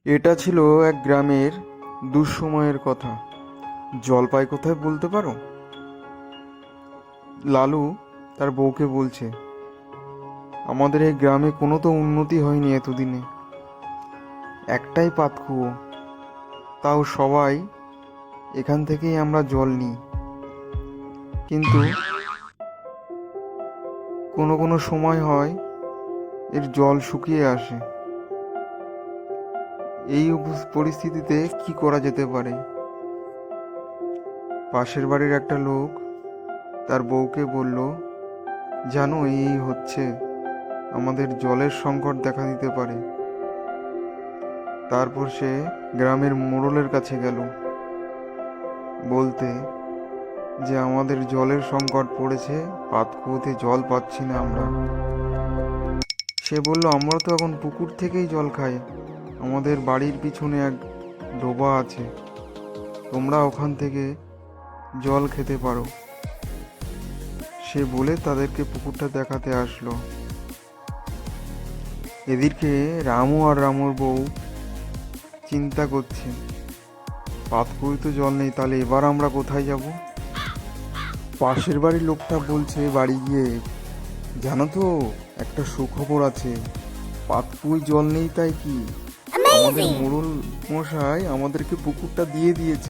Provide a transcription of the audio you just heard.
এটা ছিল এক গ্রামের দুঃসময়ের কথা। জলপাই কোথায় বলতে পারো? লালু তার বউকে বলছে, আমাদের এই গ্রামে কোনো তো উন্নতি হয়নি এতদিনে। একটাই পাতকুয়ো, তাও সবাই এখান থেকেই আমরা জল নিই। কিন্তু কোনো কোনো সময় হয় এর জল শুকিয়ে আসে। এই পরিস্থিতিতে কি করা যেতে পারে? পাশের বাড়ির একটা লোক তার বউকে বলল, জানো এই হচ্ছে, আমাদের জলের সংকট দেখা দিতে পারে। তারপর সে গ্রামের মোড়লের কাছে গেল বলতে যে আমাদের জলের সংকট পড়েছে, পাতকুয়োতে জল পাচ্ছি না আমরা। সে বলল, আমরা তো এখন পুকুর থেকেই জল খাই, আমাদের বাড়ির পিছনে এক ডোবা আছে, তোমরা ওখান থেকে জল খেতে পারো। সে বলে তাদেরকে পুকুরটা দেখাতে আসলো। এদিকে রামু আর রামুর বউ চিন্তা করছে, পাতকুয়োয় তো জল নেই, তাহলে এবার আমরা কোথায় যাব? পাশের বাড়ির লোকটা বলছে বাড়ি গিয়ে, জানো তো একটা সুখবর আছে, পাতকুয়োয় জল নেই তাই কি, আমাদের মোড়ল মশাই আমাদেরকে পুকুরটা দিয়ে দিয়েছে।